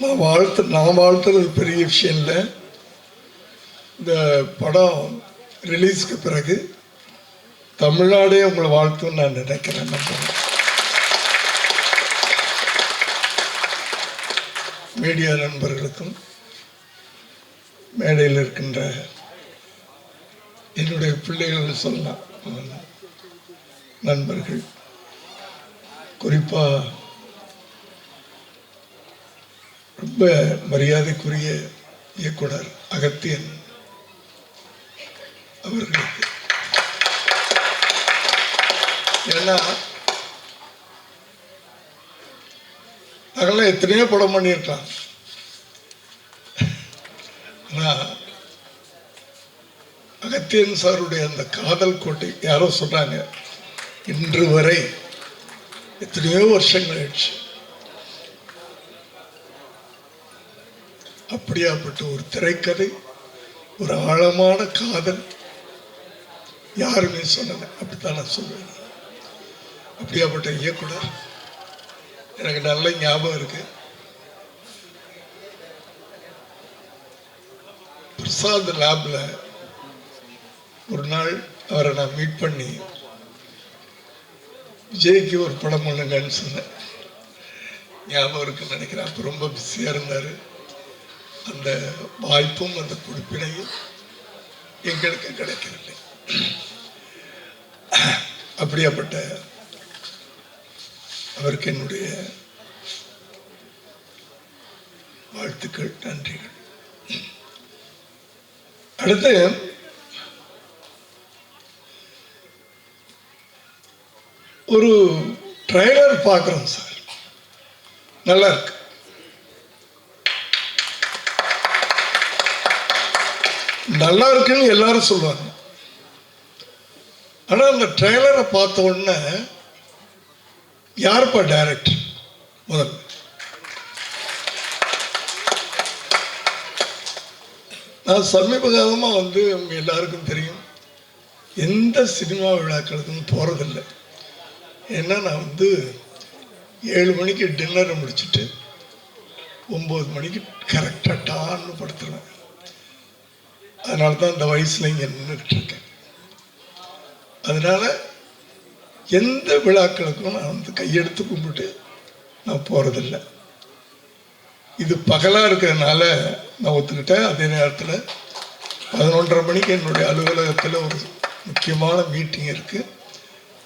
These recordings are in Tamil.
நான் வாழ்த்துறது பெரிய விஷயம் இல்லை. இந்த படம் ரிலீஸ்க்கு பிறகு தமிழ்நாடே உங்களை வாழ்த்துன்னு நான் நினைக்கிறேன். மீடியா நண்பர்களுக்கும் மேடையில் இருக்கின்ற என்னுடைய பிள்ளைகள் சொல்லலாம், நண்பர்கள், குறிப்பாக ரொம்ப மரியாதைக்குரிய இயக்குனர் அகத்தியன் அவர்களுக்கு. ஏன்னா நாங்களாம் எத்தனையோ படம் பண்ணியிருக்கலாம். ஆனால் அகத்தியன் சாருடைய அந்த காதல் கோட்டை யாரோ சொல்றாங்க, இன்று வரை எத்தனையோ வருஷங்கள் ஆயிடுச்சு. அப்படியாப்பட்ட ஒரு திரைக்கதை, ஒரு ஆழமான காதல் யாருமே சொல்லலை. அப்படித்தான் நான் சொல்வேன். அப்படியாப்பட்ட இயக்குனர் எனக்கு நல்ல ஞாபகம் இருக்கு. பிரசாத் லேப்ல ஒரு நாள் அவரை நான் மீட் பண்ணி விஜய்க்கு ஒரு படம் பண்ணுங்கன்னு சொன்னேன். ஞாபகம் இருக்குன்னு நினைக்கிறேன். அப்போ ரொம்ப பிஸியாக இருந்தார். அந்த வாய்ப்பும் அந்த குறிப்பினையும் எங்களுக்கு கிடைக்கவில்லை. அப்படியாப்பட்ட அவருக்கு என்னுடைய வாழ்த்துக்கள், நன்றிகள். அடுத்து ஒரு ட்ரைலர் பார்க்குறோம் சார், நல்லா இருக்கு. நல்லா இருக்குன்னு எல்லாரும் சொல்லுவாங்க. ஆனால் அந்த ட்ரெய்லரை பார்த்த உடனே யாருப்பா டைரக்டர்? முதல்ல நான் சமீப காலமாக அவங்க எல்லாருக்கும் தெரியும், எந்த சினிமா விழாக்களுக்கும் போகிறதில்லை. ஏன்னா நான் 7 மணிக்கு டின்னரை முடிச்சுட்டு 9 மணிக்கு கரெக்டாக டான்னு படுத்துருவேன். அதனால தான் இந்த வயசில் இங்கே நின்றுட்டு இருக்கேன். அதனால எந்த விழாக்களுக்கும் நான் கையெடுத்து கும்பிட்டு நான் போகிறதில்லை. இது பகலாக இருக்கிறதுனால நான் ஒத்துக்கிட்டேன். அதே நேரத்தில் 11:30 மணிக்கு என்னுடைய அலுவலகத்தில் ஒரு முக்கியமான மீட்டிங் இருக்குது.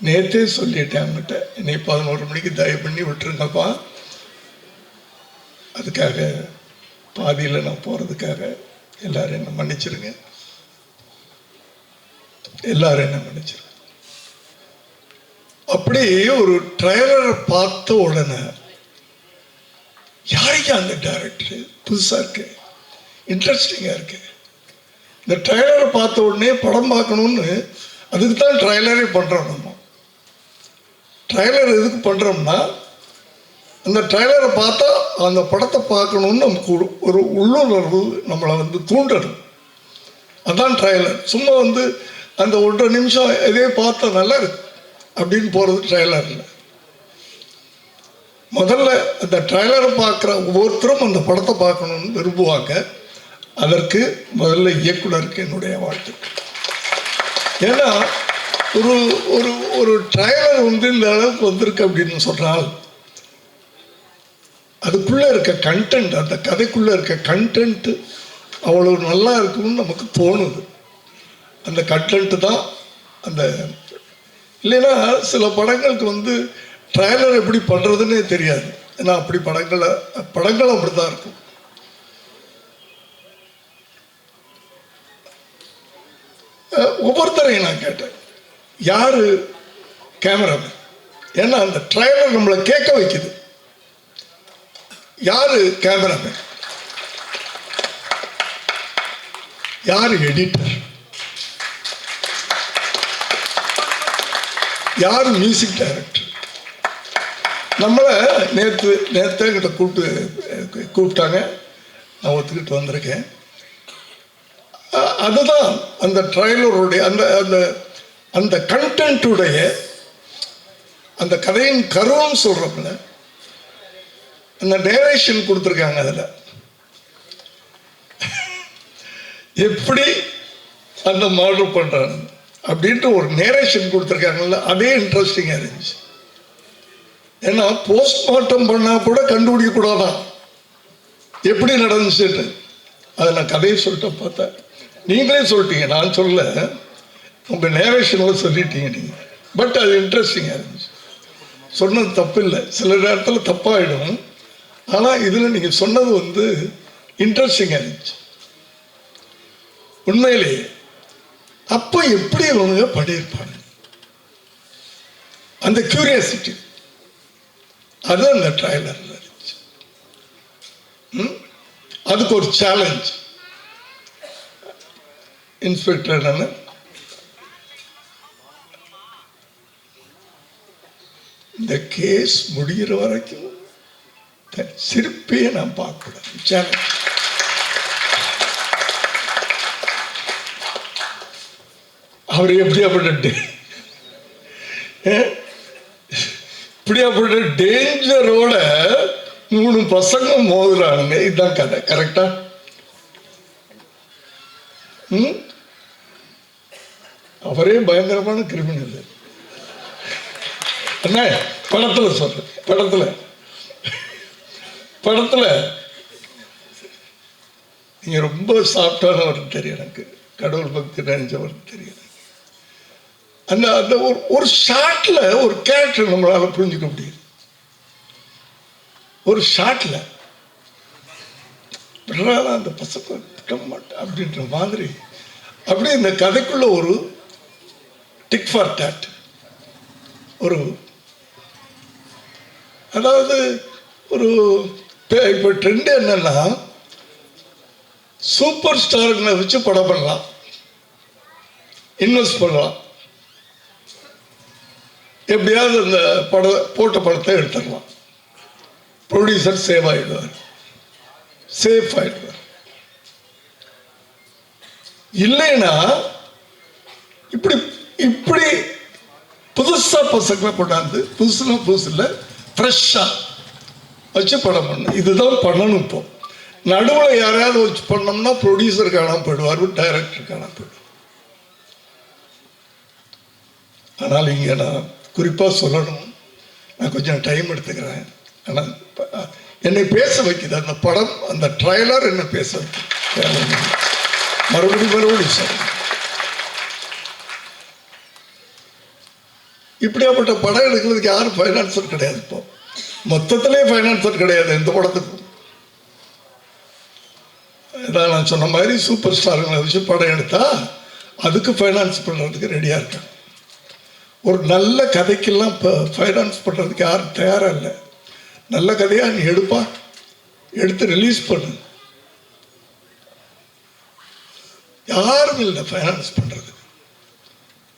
நேற்றே சொல்லிட்டேன் அவங்ககிட்ட, என்னை 11 மணிக்கு தயவு பண்ணி விட்டுருங்கப்பா. அதுக்காக பாதியில் நான் போகிறதுக்காக எல்லாரும் என்ன மன்னிச்சிருங்க, எல்லாரும் என்ன மன்னிச்சிருங்க. அப்படி ஒரு ட்ரைலரை பார்த்த உடனே யாருக்கு அந்த டைரக்டர் புதுசாக இருக்கு, இன்ட்ரெஸ்டிங்காக இருக்கு. இந்த ட்ரைலரை பார்த்த உடனே படம் பார்க்கணும்னு, அதுக்கு தான் ட்ரைலரே பண்ணுறோம். நம்ம ட்ரைலர் எதுக்கு பண்ணுறோம்னா, அந்த ட்ரைலரை பார்த்தா அந்த படத்தை பார்க்கணுன்னு நமக்கு ஒரு உள்ளுணர்வு நம்மளை தூண்டணும். அதான் ட்ரைலர். சும்மா அந்த 1.5 நிமிஷம் இதே பார்த்தா நல்லா இருக்கு அப்படின்னு போகிறது ட்ரைலர் இல்லை. முதல்ல அந்த ட்ரைலரை பார்க்குற ஒவ்வொருத்தரும் அந்த படத்தை பார்க்கணுன்னு விரும்புவாங்க. அதற்கு முதல்ல இயக்குனருக்கு என்னுடைய வாழ்த்துக்கள். ஏன்னா ஒரு ஒரு ஒரு ட்ரைலர் இந்த அளவுக்கு வந்திருக்கு அப்படின்னு சொன்னால், அதுக்குள்ளே இருக்க கண்டென்ட், அந்த கதைக்குள்ளே இருக்க கண்டென்ட்டு அவ்வளோ நல்லா இருக்குன்னு நமக்கு தோணுது. அந்த கண்டென்ட்டு தான் அந்த. இல்லைன்னா சில படங்களுக்கு ட்ரைலர் எப்படி பண்ணுறதுன்னே தெரியாது. ஏன்னா அப்படி படங்கள் அப்படி தான் இருக்கும். ஒவ்வொருத்தரையும் நான் கேட்டேன், யார் கேமராமேன்? ஏன்னா அந்த ட்ரைலர் நம்மளை கேட்க வைக்குது. யாரு கேமராமேன்? யார் எடிட்டர்? யார் மியூசிக் டைரக்டர்? நம்மளை நேற்று கிட்ட கூப்பிட்டாங்க, நான் ஒத்துக்கிட்டு வந்திருக்கேன். அதுதான் அந்த ட்ரைலருடைய அந்த அந்த அந்த கண்டென்ட்டுடைய அந்த கதையின் கருவம் சொல்கிறோம்ல, அந்த நேரேஷன் கொடுத்துருக்காங்க. அதில் எப்படி அந்த மர்டர் பண்ணுறாங்க அப்படின்ட்டு ஒரு நேரேஷன் கொடுத்துருக்காங்கல்ல, அதே இன்ட்ரெஸ்டிங்காக இருந்துச்சு. ஏன்னா போஸ்ட்மார்ட்டம் பண்ணால் கூட கண்டுபிடிக்க கூடாதான் எப்படி நடந்துச்சுன்னு. அதை நான் கதையை சொல்லிட்டு பார்த்தேன். நீங்களே சொல்லிட்டீங்க, நான் சொல்ல, உங்கள் நேரேஷனில் சொல்லிட்டீங்க நீங்கள். பட் அது இன்ட்ரெஸ்டிங்காக இருந்துச்சு. சொன்னது தப்பு இல்லை, சில நேரத்தில் தப்பாகிடும். ஆனால் இதில் நீங்கள் சொன்னது இன்ட்ரெஸ்டிங்காக இருந்துச்சு உண்மையிலேயே. அப்போ எப்படி அவங்க பண்ணியிருப்பாங்க அந்த கியூரியாசிட்டி, அது அந்த ட்ரைலரில் இருந்துச்சு. அதுக்கு ஒரு சேலஞ்ச். இன்ஸ்பெக்டர் என்னன்னு இந்த கேஸ் முடிகிற வரைக்கும் சிரிப்பையே நான் பார்க்கக்கூடாது. சேலஞ்ச். அவர் எப்படியாப்பட்ட இப்படியாப்பட்ட டேஞ்சரோட 3 பசங்க மோதுறானுங்க. இதுதான் கதை. கரெக்டா? அவரே பயங்கரமான கிரிமினல். என்ன படத்துல சொல்றேன், படத்துல நீங்க ரொம்ப சாஃப்டானவர் தெரியும் எனக்கு, கடவுள் பக்தி நினைச்சவர் தெரியும். அந்த அந்த ஒரு ஷாட்ல ஒரு கேரக்டர் நம்மளால புரிஞ்சுக்க முடியுது. ஒரு ஷாட்ல அந்த பசங்க மாட்டேன் அப்படின்ற மாதிரி. அப்படி இந்த கதைக்குள்ள ஒரு டிக் ஃபார் டேட், ஒரு அதாவது ஒரு இப்போ ட்ரெண்ட் என்னன்னா சூப்பர் ஸ்டாருங்களை வச்சு படம் பண்ணலாம், இன்வெஸ்ட் பண்ணலாம், எப்படியாவது அந்த போட்ட படத்தை எடுத்துடலாம், ப்ரொடியூசர் சேஃப் ஆகிடுவார். இல்லைன்னா இப்படி இப்படி புதுசா பசங்களை கொண்டாந்து, புதுசுனா புதுசு இல்லை, ஃப்ரெஷ்ஷா வச்சு படம் பண்ணணும். இதுதான் பண்ணணும். இப்போ நடுவில் யாரையாவது வச்சு பண்ணோம்னா ப்ரொடியூசர் காணாம போயிடுவார், டைரக்டர் காணாம போயிடுவார். ஆனால் இங்கே நான் குறிப்பாக சொல்லணும், நான் கொஞ்சம் டைம் எடுத்துக்கிறேன். ஆனால் என்னை பேச வைக்குது அந்த படம், அந்த ட்ரைலர் என்னை பேச வைக்குது. மறுபடியும் சார், இப்படியாப்பட்ட படம் எடுக்கிறதுக்கு யாரும் ஃபைனான்சர் கிடையாது. இப்போ மொத்தத்திலே ஃபைனான்சர் கிடையாது எந்த படத்துக்கும். இதான் நான் சொன்ன மாதிரி சூப்பர் ஸ்டாருங்களை வச்சு படம் எடுத்தா அதுக்கு ஃபைனான்ஸ் பண்ணுறதுக்கு ரெடியாக இருக்காங்க. ஒரு நல்ல கதைக்கெல்லாம் இப்போ ஃபைனான்ஸ் பண்ணுறதுக்கு யாரும் தயாராக இல்லை. நல்ல கதையாக நீ எடுப்பா, எடுத்து ரிலீஸ் பண்ணு, யாரும் இல்லை ஃபைனான்ஸ் பண்ணுறதுக்கு.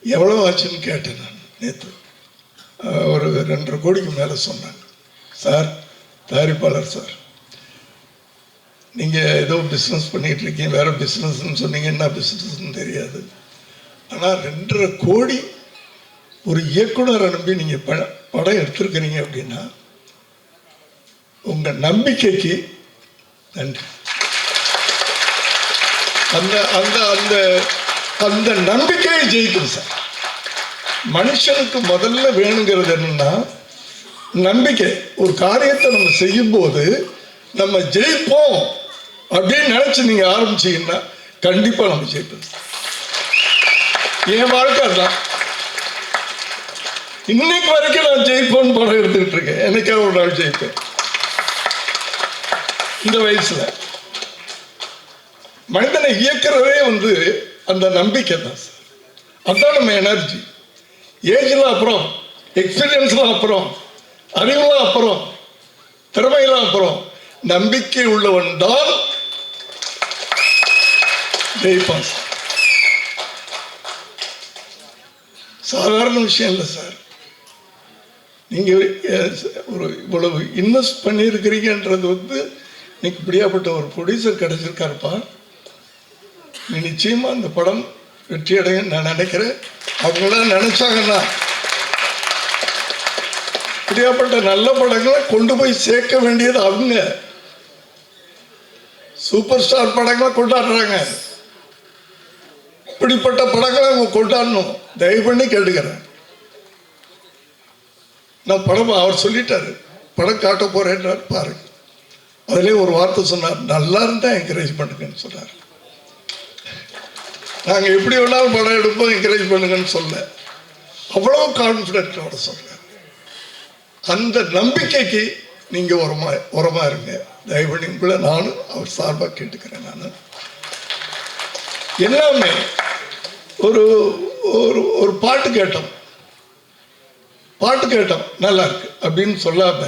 எவ்வளோ ஆச்சுன்னு கேட்டேன் நான் நேற்று. ஒரு 2.5 கோடிக்கு மேலே சொன்னாங்க. சார், தயாரிப்பாளர் சார், நீங்கள் ஏதோ பிஸ்னஸ் பண்ணிகிட்டு இருக்கீங்க, வேறு பிஸ்னஸ்ன்னு சொன்னீங்க, என்ன பிஸ்னஸ்ன்னு தெரியாது. ஆனால் 2.5 கோடி ஒரு இயக்குனர் அனுப்பி நீங்கள் படம் எடுத்திருக்கிறீங்க அப்படின்னா உங்கள் நம்பிக்கைக்கு நன்றி. அந்த அந்த அந்த அந்த நம்பிக்கையை ஜெயிக்கும் சார். மனுஷனுக்கு முதல்ல வேணுங்கிறது என்னன்னா நம்பிக்கை. ஒரு காரியத்தை நம்ம செய்யும்போது நம்ம ஜெயிப்போம் அப்படின்னு நினைச்சு நீங்க ஆரம்பிச்சீங்கன்னா கண்டிப்பா நம்ம ஜெயிப்போம். என் வாழ்க்கை அதுதான். இன்னைக்கு வரைக்கும் நான் ஜெயிப்போன்னு படம் எடுத்துக்கிட்டு இருக்கேன். என்னைக்காவது ஒரு நாள் ஜெயிப்பேன். இந்த வயசுல மனிதனை இயக்கிறதே அந்த நம்பிக்கை தான் சார். அதுதான் நம்ம எனர்ஜி. ஏஜ்லாம் அப்புறம், எக்ஸ்பீரியன்ஸ்லாம் அப்புறம், அறிவுலாம் அப்புறம், திறமையெல்லாம் அப்புறம், நம்பிக்கை உள்ளவன் தான் ஜெயிப்பான். சாதாரண விஷயம் இல்லை சார். நீங்க ஒரு இவ்வளவு இன்வெஸ்ட் பண்ணியிருக்கிறீங்கன்றது இன்னைக்கு இப்படியாப்பட்ட ஒரு ப்ரொடியூசர் கிடைச்சிருக்காருப்பா. நீ நிச்சயமா அந்த படம் வெற்றி அடையும் நான் நினைக்கிறேன். அவங்களாம் நினைச்சாங்கன்னா இப்படியாப்பட்ட நல்ல படங்களை கொண்டு போய் சேர்க்க வேண்டியது அவங்க. சூப்பர் ஸ்டார் படங்களை கொண்டாடுறாங்க, இப்படிப்பட்ட படங்களை அவங்க கொண்டாடணும். தயவு பண்ணி கேட்டுக்கிறேன். நான் படம் அவர் சொல்லிட்டாரு, படம் காட்ட போறேன்றார் பாருங்க. அதிலே ஒரு வார்த்தை சொன்னார், நல்லா இருந்தா என்கரேஜ் பண்ணுங்கன்னு சொன்னார். நாங்கள் எப்படி வேணாலும் படம் எடுப்போம், என்கரேஜ் பண்ணுங்கன்னு சொல்ல, அவ்வளோ கான்ஃபிடென்ட்டோட சொல்றேன். அந்த நம்பிக்கைக்கு நீங்க உரமா இருங்க. தயவு பண்ணி உங்களை நானும் அவர் சார்பாக கேட்டுக்கிறேன். நான் எல்லாமே ஒரு ஒரு பாட்டு கேட்டோம் நல்லா இருக்கு அப்படின்னு சொல்லாம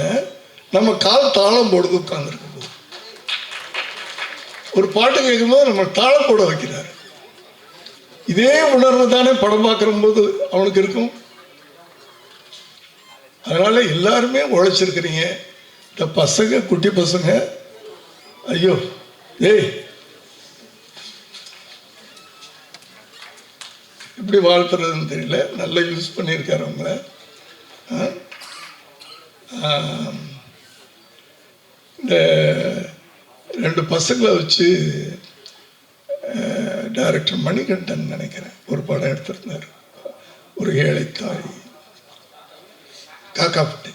நம்ம கால் தாளம் போடுது உட்கார்ந்துருக்கும் போது, ஒரு பாட்டு கேட்கும்போது நம்ம தாளம் போட வைக்கிறாரு. இதே உணர்வு தானே படம் பார்க்கிற போது அவனுக்கு இருக்கும். அதனால எல்லாருமே உழைச்சிருக்கிறீங்க. இந்த பசங்க, குட்டி பசங்க, ஐயோ ஏய் எப்படி வாழ்த்துறதுன்னு தெரியல, நல்லா யூஸ் பண்ணியிருக்காரு அவங்கள. இந்த 2 பசங்களை வச்சு டைரக்டர் மணிகண்டன் நினைக்கிறேன் ஒரு படம் எடுத்திருந்தார், ஒரு ஏழைத்தாய், காக்காப்பட்டி.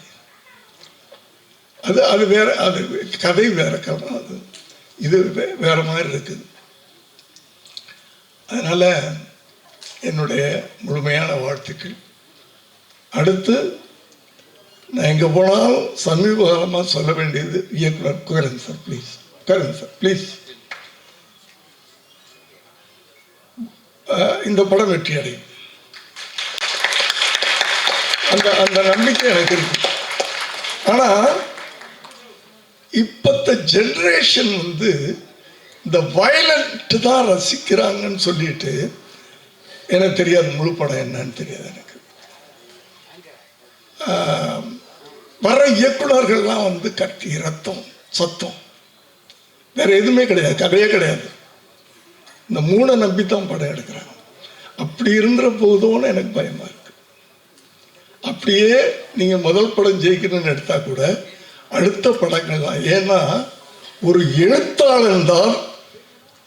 அது வேற, அது கதை வேற கதை, அது இது வேற மாதிரி இருக்குது. அதனால என்னுடைய முழுமையான வாழ்த்துக்கள். அடுத்து நான் எங்கே போனாலும் சமீப காலமாக சொல்ல வேண்டியது இயக்குனர் குகரன் சார், ப்ளீஸ் குகரன் சார் ப்ளீஸ், இந்த படம் வெற்றி அடையும். அந்த நம்பிக்கை எனக்கு இருக்கு. ஆனால் இப்பத்த ஜென்ரேஷன் இந்த வயலண்ட் தான் ரசிக்கிறாங்கன்னு சொல்லிட்டு எனக்கு தெரியாது, முழு படம் என்னன்னு தெரியாது எனக்கு. வர இயக்குனர்கள்லாம் கட்டி ரத்தம் சத்தம் வேற எதுவுமே கிடையாது, கதையே கிடையாது. இந்த 3 நம்பித்தான் படம் எடுக்கிறாங்க. அப்படி இருந்துற போதும்னு எனக்கு பயமா இருக்கு. அப்படியே நீங்க முதல் படம் ஜெயிக்கணும்னு எடுத்தா கூட அடுத்த படங்கள் தான். ஏன்னா ஒரு எழுத்தாளன் தான்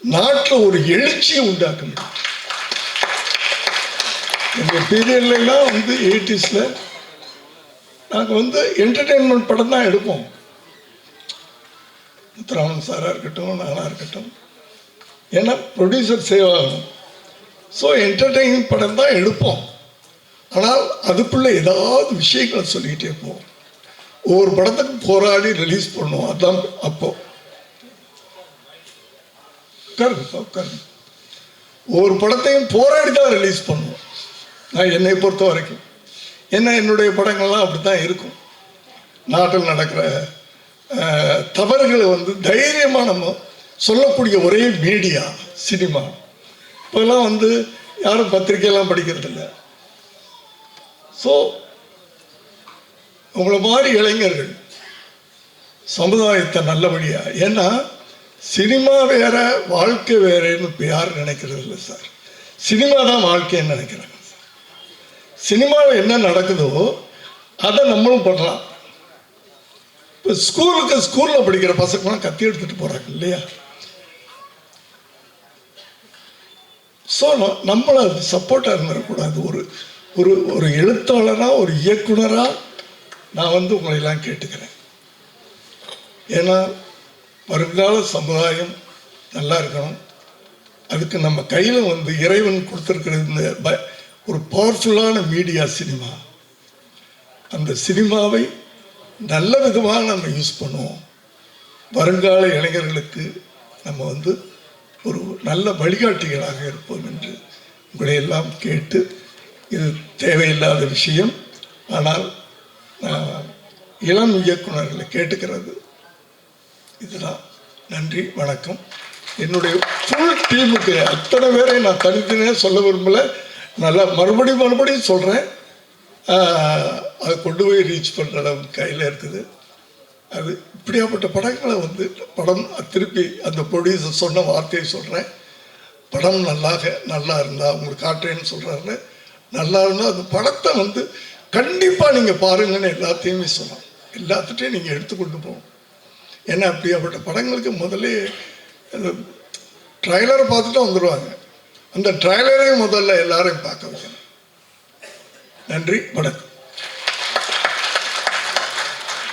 நாட்டில் ஒரு எழுச்சியை உண்டாக்க முடியும். எங்க பீரியட்லாம் 80s நாங்கள் என்டர்டெயின்மெண்ட் படம் தான் எடுப்போம். முத்துராமன் சாராக இருக்கட்டும், நானாக இருக்கட்டும், ஏன்னா ப்ரொடியூசர் சேவ் ஆகணும். ஸோ என்டர்டெயின்மெண்ட் படம் தான் எடுப்போம். ஆனால் அதுக்குள்ள ஏதாவது விஷயங்களை சொல்லிக்கிட்டே போவோம். ஒவ்வொரு படத்துக்கு போராடி ரிலீஸ் பண்ணுவோம். அதுதான் அப்போ ஒவ்வொரு படத்தையும் போராடி தான் ரிலீஸ் பண்ணுவோம். நான் என்னை பொறுத்த வரைக்கும் என்னுடைய படங்கள்லாம் அப்படித்தான் இருக்கும். நாட்டில் நடக்கிற தவறுகளை தைரியமாக நம்ம சொல்லக்கூடிய ஒரே மீடியா சினிமா. இப்போல்லாம் யாரும் பத்திரிகையெல்லாம் படிக்கிறது இல்லை. ஸோ உங்களை மாதிரி இளைஞர்கள் சமுதாயத்தை நல்லபடியா, ஏன்னா சினிமா வேற வாழ்க்கை வேறேன்னு இப்போ யாரும் நினைக்கிறது இல்லை சார். சினிமா தான் வாழ்க்கைன்னு நினைக்கிறாங்க சார். சினிமாவில் என்ன நடக்குதோ அதை நம்மளும் பண்ணலாம். இப்போ ஸ்கூலில் படிக்கிற பசங்களாம் கத்தி எடுத்துட்டு போகிறாங்க இல்லையா? ஸோ நம்மளை அது சப்போர்ட்டாக இருந்துடக்கூடாது. ஒரு ஒரு எழுத்தாளராக, ஒரு இயக்குனராக நான் உங்களெல்லாம் கேட்டுக்கிறேன். ஏன்னா வருங்கால சமுதாயம் நல்லா இருக்கணும். அதுக்கு நம்ம கையில் இறைவன் கொடுத்துருக்கிற இந்த ஒரு பவர்ஃபுல்லான மீடியா சினிமா, அந்த சினிமாவை நல்ல விதமாக நம்ம யூஸ் பண்ணுவோம். வருங்கால இளைஞர்களுக்கு நம்ம ஒரு நல்ல வழிகாட்டிகளாக இருப்போம் என்று உங்களை எல்லாம் கேட்டு, இது தேவையில்லாத விஷயம், ஆனால் இளம் இயக்குனர்களை கேட்டுக்கிறது இதுதான். நன்றி, வணக்கம். என்னுடைய ஃபுல் டீமுக்கு அத்தனை பேரை நான் தனித்தனியாக சொல்ல விரும்பலை. நல்லா மறுபடியும் சொல்கிறேன். அதை கொண்டு போய் ரீச் பண்ணுற அளவுக்கு கையில் இருக்குது. அது இப்படியாப்பட்ட படங்களை படம் திருப்பி அந்த ப்ரொடியூசர் சொன்ன வார்த்தையை சொல்கிறேன். படம் நல்லா இருந்தால் உங்களுக்கு காட்டுறேன்னு சொல்கிறாரு. நல்லா இருந்தால் அந்த படத்தை கண்டிப்பாக நீங்கள் பாருங்கன்னு எல்லாத்தையுமே சொல்லலாம். எல்லாத்துட்டையும் நீங்கள் எடுத்துக்கொண்டு போகும். ஏன்னா அப்படியாப்பட்ட படங்களுக்கு முதல்ல அந்த ட்ரைலரை பார்த்துட்டு வந்துடுவாங்க. அந்த ட்ரைலரே முதல்ல எல்லாரையும் பார்க்க வைக்கணும். நன்றி, வணக்கம்.